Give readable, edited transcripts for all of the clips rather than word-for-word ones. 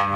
It's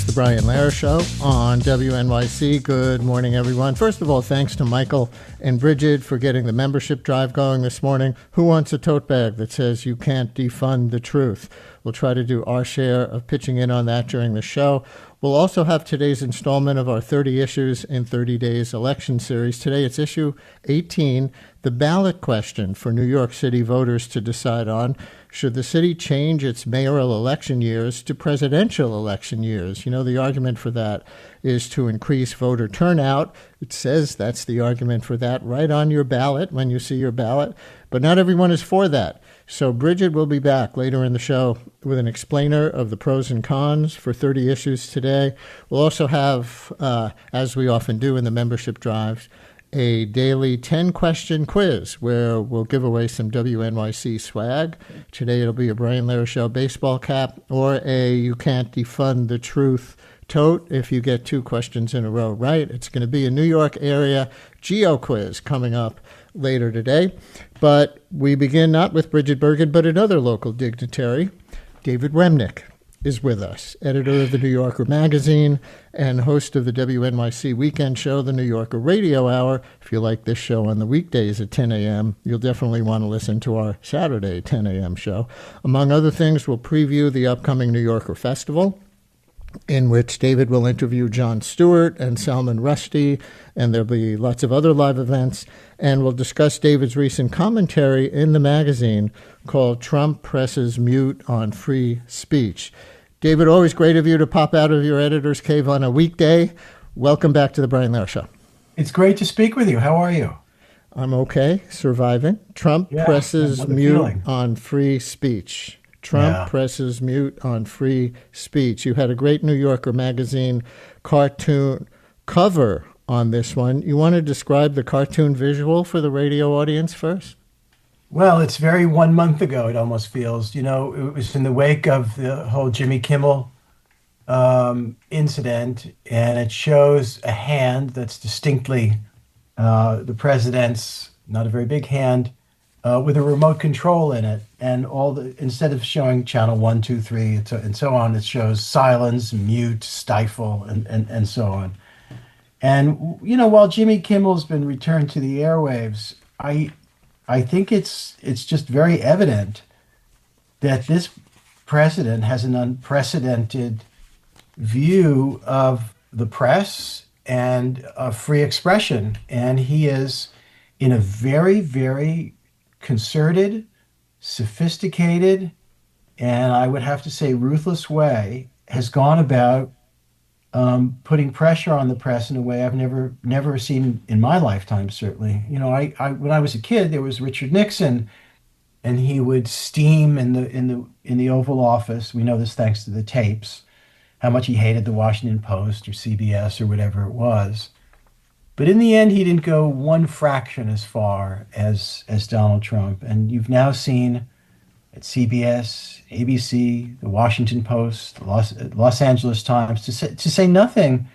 the Brian Lehrer Show on WNYC. Good morning, everyone. First of all, thanks to Michael and Bridget for getting the membership drive going this morning. Who wants a tote bag that says you can't defund the truth? We'll try to do our share of pitching in on that during the show. We'll also have today's installment of our 30 Issues in 30 Days election series. Today it's issue 18, the ballot question for New York City voters to decide on. Should the city change its mayoral election years to presidential election years? You know, the argument for that is to increase voter turnout. It says that's the argument for that right on your ballot when you see your ballot. But not everyone is for that. So Bridget will be back later in the show with an explainer of the pros and cons for 30 issues today. We'll also have, as we often do in the membership drives, a daily 10-question quiz where we'll give away some WNYC swag. Today it'll be a Brian Lehrer Show baseball cap or a You Can't Defund the Truth tote if you get 2 questions in a row right. It's going to be a New York area geo quiz coming up later today. But we begin not with Bridget Bergen, but another local dignitary. David Remnick is with us, editor of the New Yorker magazine and host of the WNYC weekend show, the New Yorker Radio Hour. If you like this show on the weekdays at 10 a.m., you'll definitely want to listen to our Saturday 10 a.m. show. Among other things, we'll preview the upcoming New Yorker Festival, in which David will interview Jon Stewart and Salman Rushdie, and there'll be lots of other live events. And we'll discuss David's recent commentary in the magazine called Trump Presses Mute on Free Speech. David, always great of you to pop out of your editor's cave on a weekday. Welcome back to the Brian Lehrer Show. It's great to speak with you. How are you? I'm okay, surviving. Trump presses mute on free speech. Trump presses mute on free speech. You had a great New Yorker magazine cartoon cover on this one. You want to describe the cartoon visual for the radio audience first? Well, it's very 1 month ago, it almost feels. You know, it was in the wake of the whole Jimmy Kimmel incident, and it shows a hand that's distinctly the president's, not a very big hand, with a remote control in it, and instead of showing channel 1, 2, 3, and so on, it shows silence, mute, stifle, and so on. And you know, while Jimmy Kimmel's been returned to the airwaves, I think it's just very evident that this president has an unprecedented view of the press and of free expression, and he is in a very, very concerted, sophisticated, and I would have to say ruthless way, has gone about putting pressure on the press in a way I've never seen in my lifetime, certainly. You know, I when I was a kid, there was Richard Nixon, and he would steam in the Oval Office. We know this thanks to the tapes, how much he hated the Washington Post or CBS or whatever it was. But in the end, he didn't go one fraction as far as Donald Trump. And you've now seen at CBS, ABC, the Washington Post, the Los Angeles Times, to say nothing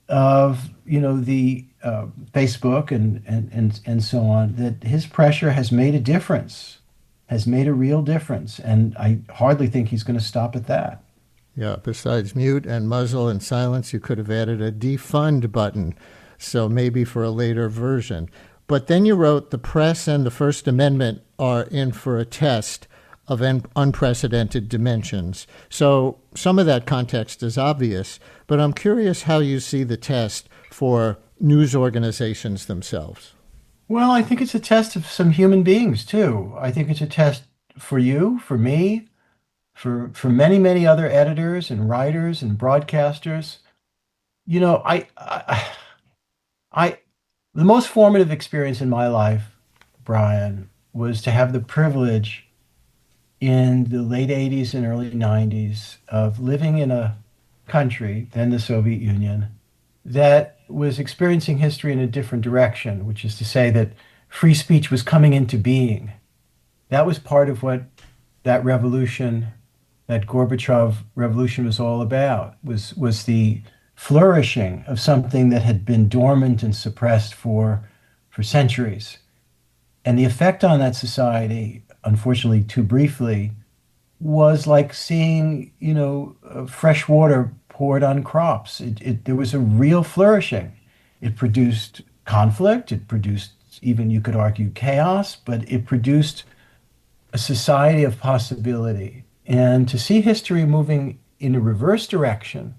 of, you know, the Facebook and so on, that his pressure has made a difference, has made a real difference. And I hardly think he's going to stop at that. Yeah, besides mute and muzzle and silence, you could have added a defund button. So maybe for a later version. But then you wrote the press and the First Amendment are in for a test of unprecedented dimensions. So some of that context is obvious, but I'm curious how you see the test for news organizations themselves. Well, I think it's a test of some human beings, too. I think it's a test for you, for me, for many, many other editors and writers and broadcasters. You know, the most formative experience in my life, Brian, was to have the privilege in the late 80s and early 90s of living in a country, then the Soviet Union, that was experiencing history in a different direction, which is to say that free speech was coming into being. That was part of what that revolution, that Gorbachev revolution was all about, was the flourishing of something that had been dormant and suppressed for centuries. And the effect on that society, unfortunately, too briefly, was like seeing, fresh water poured on crops. There was a real flourishing. It produced conflict. It produced, even you could argue, chaos, but it produced a society of possibility. And to see history moving in a reverse direction,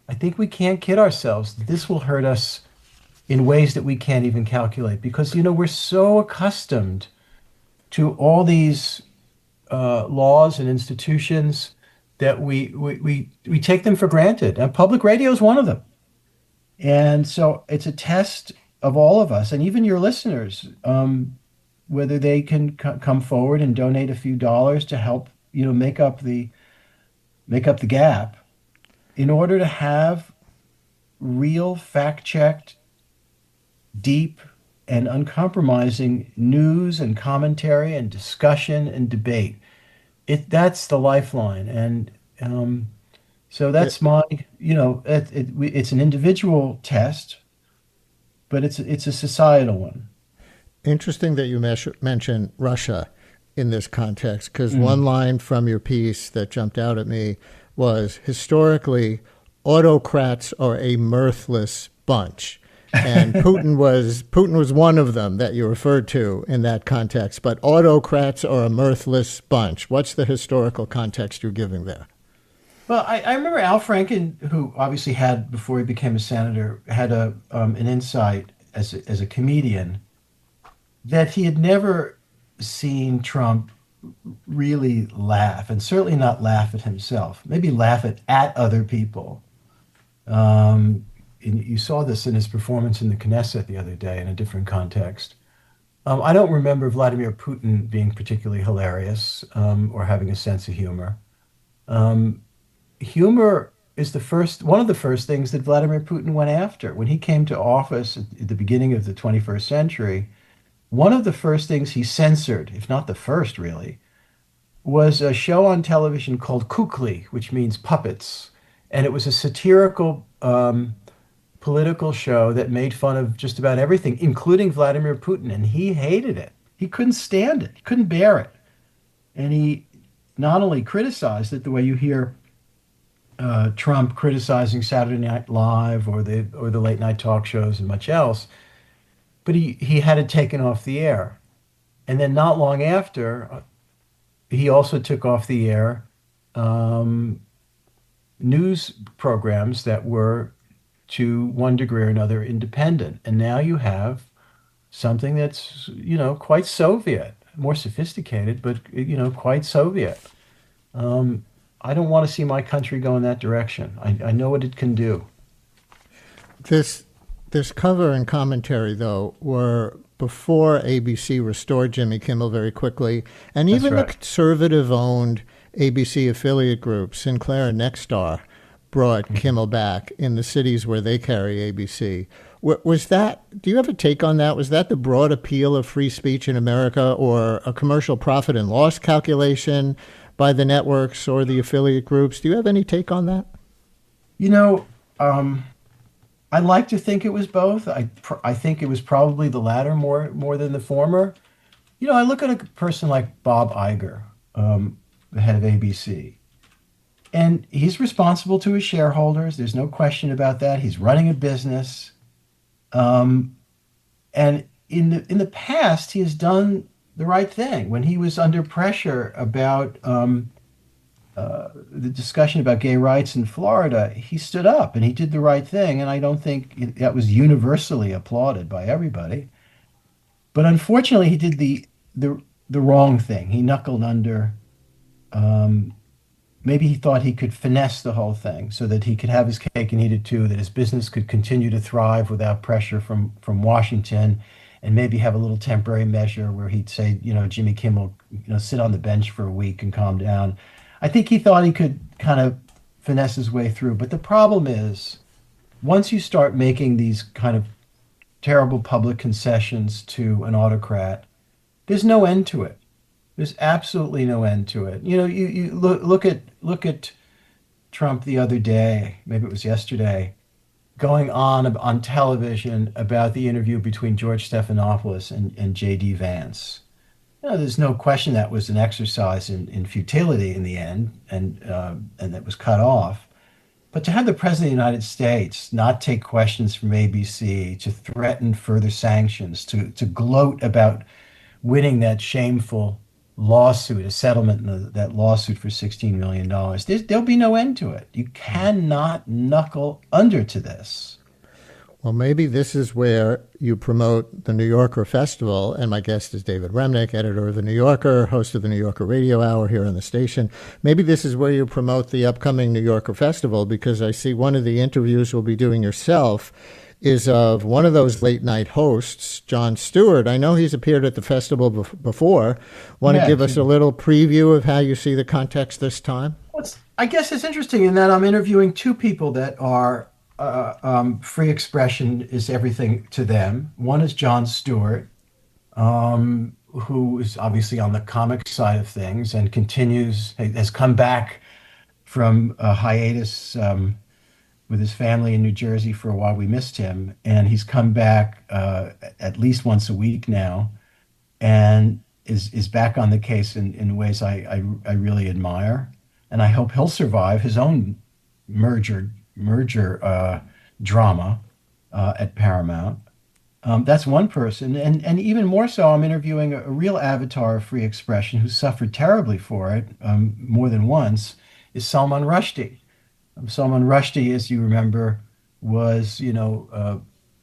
I think we can't kid ourselves that this will hurt us in ways that we can't even calculate because, we're so accustomed to all these laws and institutions that we take them for granted. And public radio is one of them. And so it's a test of all of us, and even your listeners, whether they can come forward and donate a few dollars to help, make up the gap in order to have real fact-checked, deep, and uncompromising news and commentary and discussion and debate. That's the lifeline. And so that's it's an individual test, but it's a societal one. Interesting that you mention Russia in this context, because one line from your piece that jumped out at me was, historically, autocrats are a mirthless bunch. And Putin was one of them that you referred to in that context. But autocrats are a mirthless bunch. What's the historical context you're giving there? Well, I remember Al Franken, who obviously had, before he became a senator, had an insight as a comedian that he had never seen Trump really laugh, and certainly not laugh at himself, maybe laugh at other people. And you saw this in his performance in the Knesset the other day in a different context. I don't remember Vladimir Putin being particularly hilarious or having a sense of humor. Humor is one of the first things that Vladimir Putin went after. When he came to office at the beginning of the 21st century, one of the first things he censored, if not the first really, was a show on television called Kukli, which means puppets. And it was a satirical political show that made fun of just about everything, including Vladimir Putin. And he hated it. He couldn't stand it. He couldn't bear it. And he not only criticized it the way you hear Trump criticizing Saturday Night Live or the late night talk shows and much else, but he had it taken off the air. And then not long after, he also took off the air news programs that were, to one degree or another, independent. And now you have something that's, quite Soviet, more sophisticated, but, quite Soviet. I don't want to see my country go in that direction. I know what it can do. This cover and commentary, though, were before ABC restored Jimmy Kimmel very quickly. And even the conservative-owned ABC affiliate group, Sinclair and Nexstar, brought Kimmel back in the cities where they carry ABC. Was that, do you have a take on that? Was that the broad appeal of free speech in America, or a commercial profit and loss calculation by the networks or the affiliate groups? Do you have any take on that? I like to think it was both. I think it was probably the latter more than the former. I look at a person like Bob Iger, the head of ABC, and he's responsible to his shareholders. There's no question about that. He's running a business, and in the past, he has done the right thing. When he was under pressure about the discussion about gay rights in Florida, he stood up and he did the right thing. And I don't think that was universally applauded by everybody. But unfortunately, he did the wrong thing. He knuckled under. Maybe he thought he could finesse the whole thing so that he could have his cake and eat it too, that his business could continue to thrive without pressure from Washington, and maybe have a little temporary measure where he'd say, Jimmy Kimmel, sit on the bench for a week and calm down. I think he thought he could kind of finesse his way through. But the problem is, once you start making these kind of terrible public concessions to an autocrat, there's no end to it. There's absolutely no end to it. You look at Trump the other day, maybe it was yesterday, going on television about the interview between George Stephanopoulos and J.D. Vance. There's no question that was an exercise in futility in the end, and that was cut off. But to have the President of the United States not take questions from ABC, to threaten further sanctions, to gloat about winning that shameful lawsuit, a settlement in that lawsuit for $16 million, there'll be no end to it. You cannot knuckle under to this. Well, maybe this is where you promote the New Yorker Festival. And my guest is David Remnick, editor of the New Yorker, host of the New Yorker Radio Hour here on the station. Maybe this is where you promote the upcoming New Yorker Festival, because I see one of the interviews you'll be doing yourself is of one of those late night hosts, Jon Stewart. I know he's appeared at the festival before. Want to give us a little preview of how you see the context this time? I guess it's interesting in that I'm interviewing two people that are free expression is everything to them. One is Jon Stewart, who is obviously on the comic side of things and has come back from a hiatus with his family in New Jersey for a while. We missed him, and he's come back at least once a week now, and is back on the case in ways I really admire, and I hope he'll survive his own merger drama at Paramount. That's one person, and even more so, I'm interviewing a real avatar of free expression who suffered terribly for it more than once. Is Salman Rushdie. Salman Rushdie, as you remember, was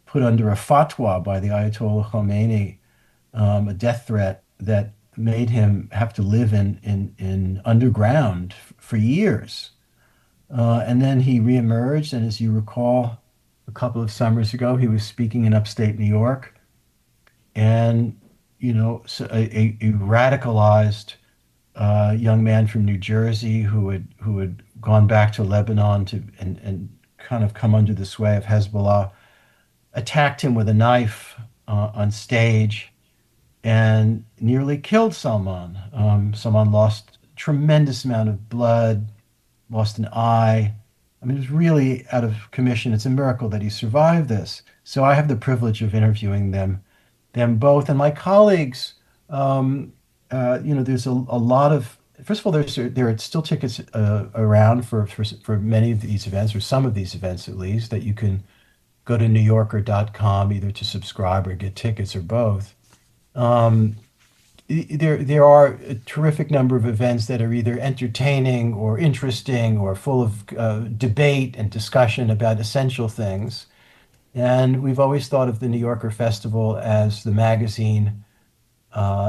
put under a fatwa by the Ayatollah Khomeini, a death threat that made him have to live in underground for years. And then he reemerged, and as you recall, a couple of summers ago, he was speaking in upstate New York, and so a radicalized young man from New Jersey who had gone back to Lebanon and kind of come under the sway of Hezbollah, attacked him with a knife on stage and nearly killed Salman. Salman lost a tremendous amount of blood, lost an eye. I mean, it was really out of commission. It's a miracle that he survived this. So I have the privilege of interviewing them both. And my colleagues, there's a lot of, first of all, there are still tickets around for many of these events, or some of these events at least, that you can go to newyorker.com either to subscribe or get tickets, or both. There are a terrific number of events that are either entertaining or interesting or full of debate and discussion about essential things. And we've always thought of the New Yorker Festival as the magazine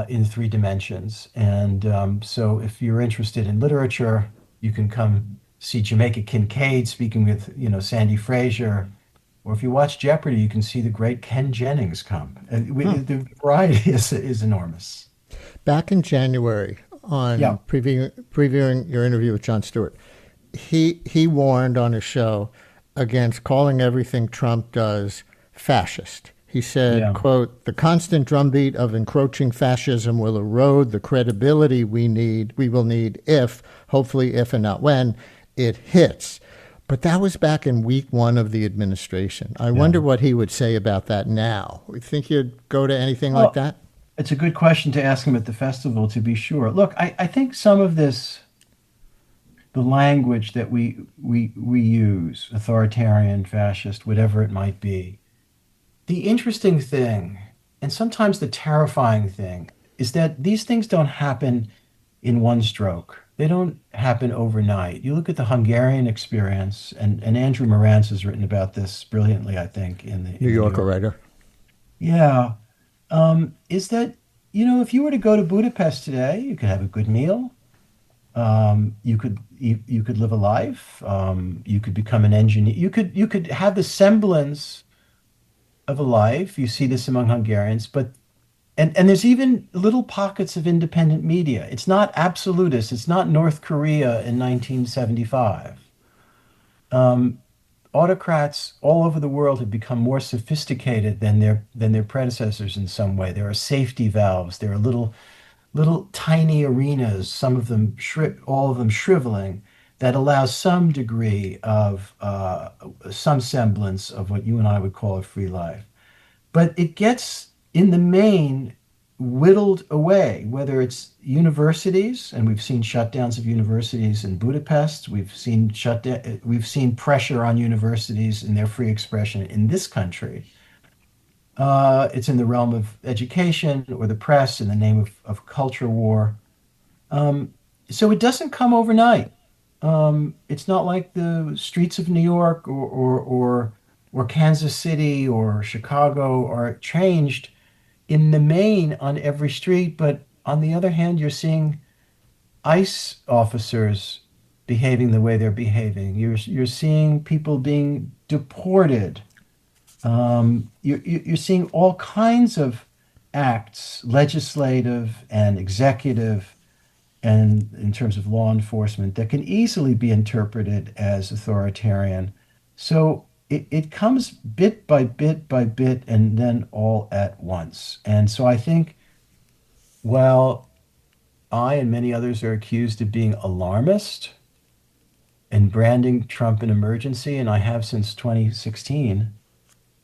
in three dimensions. And so if you're interested in literature, you can come see Jamaica Kincaid speaking with, Sandy Frazier. Or if you watch Jeopardy, you can see the great Ken Jennings come. The variety is enormous. Back in January, on previewing your interview with Jon Stewart, he warned on his show against calling everything Trump does fascist. He said, quote, "The constant drumbeat of encroaching fascism will erode the credibility we will need if, hopefully if and not when, it hits." But that was back in week one of the administration. I wonder what he would say about that now. You think he'd go to anything like that? It's a good question to ask him at the festival, to be sure. Look, I think some of this, the language that we use, authoritarian, fascist, whatever it might be, the interesting thing, and sometimes the terrifying thing, is that these things don't happen in one stroke. They don't happen overnight. You look at the Hungarian experience, and Andrew Morantz has written about this brilliantly, I think, in the New Yorker writer. Yeah. Is that, if you were to go to Budapest today, you could have a good meal. You could live a life. You could become an engineer. You could have the semblance of a life. You see this among Hungarians, but and there's even little pockets of independent media. It's not absolutist. It's not North Korea in 1975. Autocrats all over the world have become more sophisticated than their predecessors in some way. There are safety valves. There are little tiny arenas. Some of them all of them shriveling, that allows some degree of some semblance of what you and I would call a free life. But it gets, in the main, whittled away, whether it's universities, and we've seen shutdowns of universities in Budapest. We've seen pressure on universities in their free expression in this country. It's in the realm of education or the press in the name of culture war. Um, so it doesn't come overnight. It's not like the streets of New York or Kansas City or Chicago are changed in the main on every street, but on the other hand, you're seeing ICE officers behaving the way they're behaving. You're seeing people being deported. You're seeing all kinds of acts, legislative and executive, and in terms of law enforcement, that can easily be interpreted as authoritarian. So it comes bit by bit by bit and then all at once. And so I think, while I and many others are accused of being alarmist and branding Trump an emergency, and I have since 2016,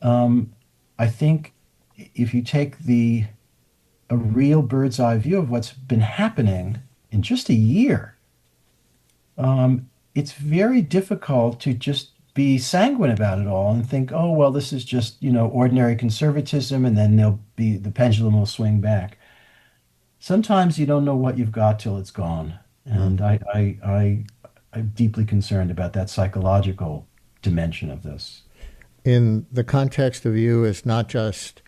I think if you take a real bird's eye view of what's been happening in just a year, it's very difficult to just be sanguine about it all and think, oh, well, this is just, ordinary conservatism, and then the pendulum will swing back. Sometimes you don't know what you've got till it's gone. And I'm deeply concerned about that psychological dimension of this. In the context of you as not just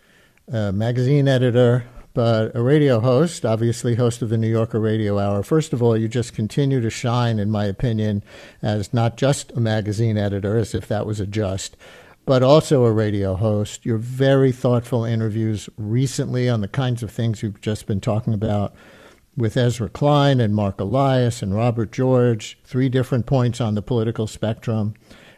a magazine editor, but a radio host, obviously host of the New Yorker Radio Hour. First of all, you just continue to shine, in my opinion, as not just a magazine editor, as if that was a just, but also a radio host. Your very thoughtful interviews recently on the kinds of things you've just been talking about with Ezra Klein and Mark Elias and Robert George, 3 different points on the political spectrum,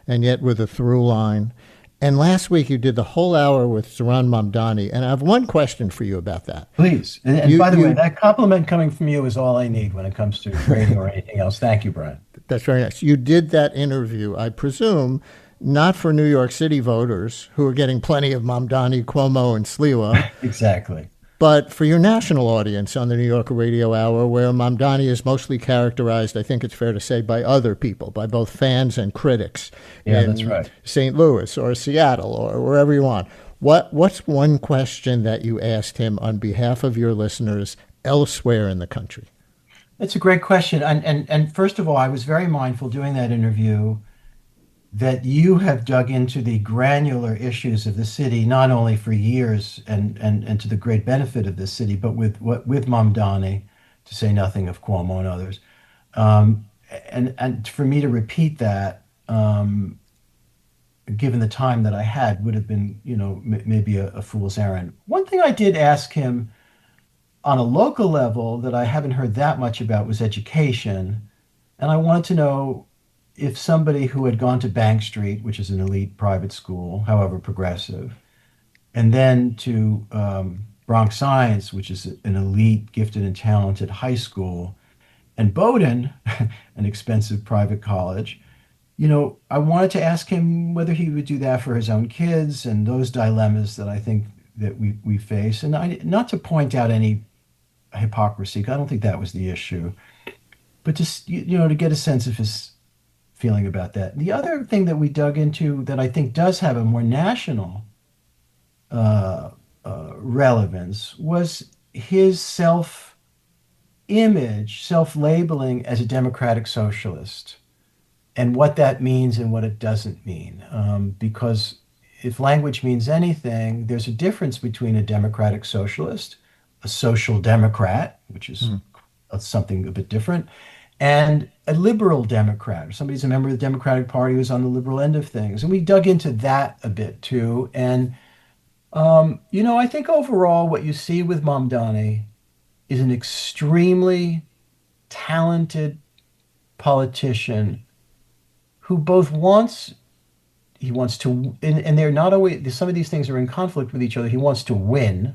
and yet with a through line. And last week you did the whole hour with Zoran Mamdani, and I have one question for you about that. Please. And by the way, that compliment coming from you is all I need when it comes to radio or anything else. Thank you, Brian. That's very nice. You did that interview, I presume, not for New York City voters who are getting plenty of Mamdani, Cuomo, and Sliwa. Exactly. But for your national audience on the New Yorker Radio Hour, where Mamdani is mostly characterized, I think it's fair to say, by other people, by both fans and critics. Yeah, that's right. St. Louis or Seattle or wherever you want. What's one question that you asked him on behalf of your listeners elsewhere in the country? That's a great question. And first of all, I was very mindful doing that interview that you have dug into the granular issues of the city, not only for years and to the great benefit of the city, but with Mamdani, to say nothing of Cuomo and others. And for me to repeat that, given the time that I had, would have been, maybe a fool's errand. One thing I did ask him on a local level that I haven't heard that much about was education. And I wanted to know if somebody who had gone to Bank Street, which is an elite private school, however progressive, and then to Bronx Science, which is an elite, gifted, and talented high school, and Bowdoin, an expensive private college, I wanted to ask him whether he would do that for his own kids and those dilemmas that I think that we face. And not to point out any hypocrisy, 'cause I don't think that was the issue, but just, to get a sense of his feeling about that. The other thing that we dug into that I think does have a more national relevance was his self-image, self-labeling as a democratic socialist, and what that means and what it doesn't mean. Because if language means anything, there's a difference between a democratic socialist, a social democrat, which is something a bit different, and a liberal Democrat, or somebody who's a member of the Democratic Party who's on the liberal end of things. And we dug into that a bit too. And, I think overall what you see with Mamdani is an extremely talented politician who both he wants to, and they're not always, some of these things are in conflict with each other. He wants to win,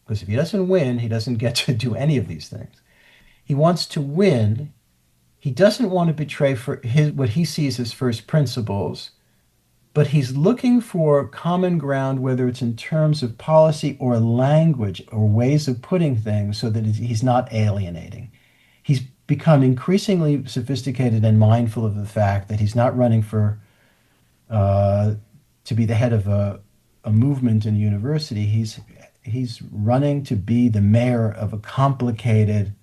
because if he doesn't win, he doesn't get to do any of these things. He wants to win he doesn't want to betray for his what he sees as first principles, but he's looking for common ground, whether it's in terms of policy or language or ways of putting things, so that he's not alienating. He's become increasingly sophisticated and mindful of the fact that he's not running for uh, to be the head of a movement in a university. He's running to be the mayor of a complicated,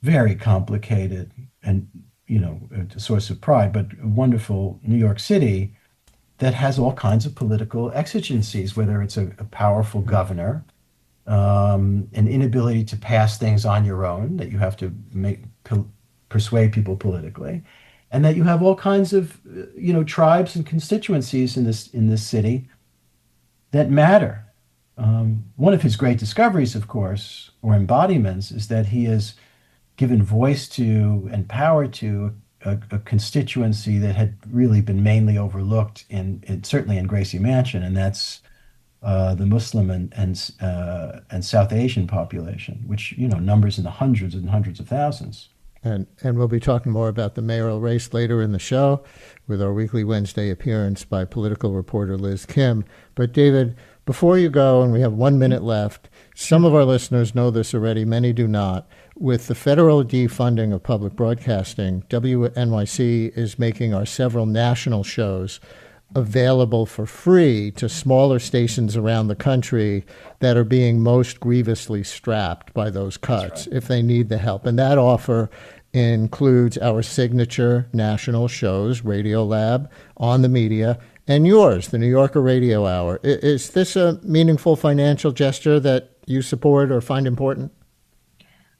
very complicated, and a source of pride, but wonderful New York City that has all kinds of political exigencies, whether it's a powerful governor, an inability to pass things on your own, that you have to persuade people politically, and that you have all kinds of tribes and constituencies in this city that matter. One of his great discoveries, of course, or embodiments, is that he has given voice to and power to a constituency that had really been mainly overlooked certainly in Gracie Mansion, and that's the Muslim and South Asian population, which numbers in the hundreds and hundreds of thousands. And we'll be talking more about the mayoral race later in the show with our weekly Wednesday appearance by political reporter Liz Kim. But David, before you go, and we have 1 minute left, some of our listeners know this already, many do not. With the federal defunding of public broadcasting, WNYC is making our several national shows available for free to smaller stations around the country that are being most grievously strapped by those cuts if they need the help. And that offer includes our signature national shows, Radio Lab, On the Media, and yours, the New Yorker Radio Hour. Is this a meaningful financial gesture that you support or find important?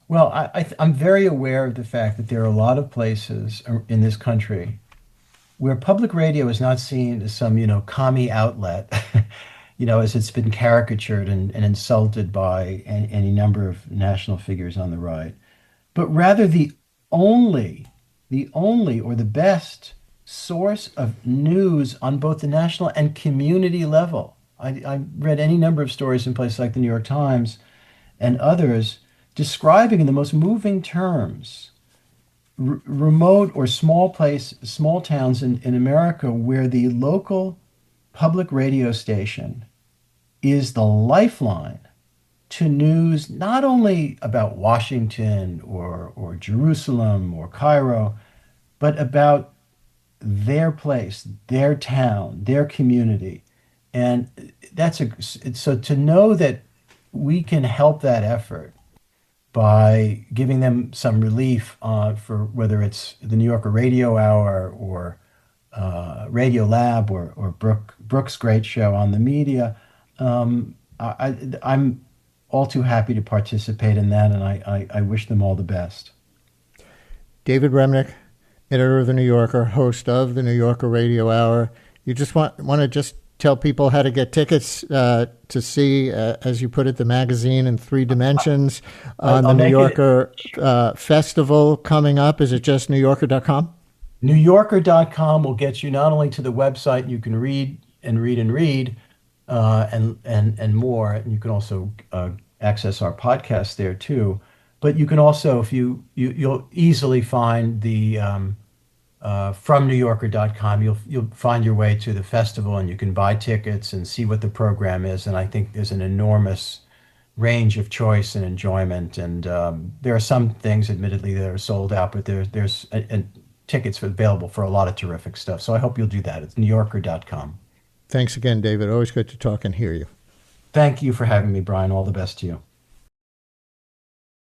Well, I'm very aware of the fact that there are a lot of places in this country where public radio is not seen as some, commie outlet, as it's been caricatured and insulted by any number of national figures on the right, but rather the only or the best source of news on both the national and community level. I read any number of stories in places like the New York Times and others describing in the most moving terms remote or small towns in America where the local public radio station is the lifeline to news not only about Washington or Jerusalem or Cairo, but about their place, their town, their community. And so to know that we can help that effort by giving them some relief for whether it's the New Yorker Radio Hour or Radio Lab or Brooke's great show On the Media. I'm all too happy to participate in that, and I wish them all the best. David Remnick, editor of The New Yorker, host of the New Yorker Radio Hour. You just want to just tell people how to get tickets to see, as you put it, the magazine in 3 dimensions on the New Yorker festival coming up. Is it just newyorker.com? NewYorker.com will get you not only to the website, you can read and read and read and more. And you can also access our podcast there too. But you can also, if you'll easily find the from NewYorker.com, you'll find your way to the festival, and you can buy tickets and see what the program is. And I think there's an enormous range of choice and enjoyment. And there are some things, admittedly, that are sold out, but there's tickets available for a lot of terrific stuff. So I hope you'll do that. It's NewYorker.com. Thanks again, David. Always good to talk and hear you. Thank you for having me, Brian. All the best to you.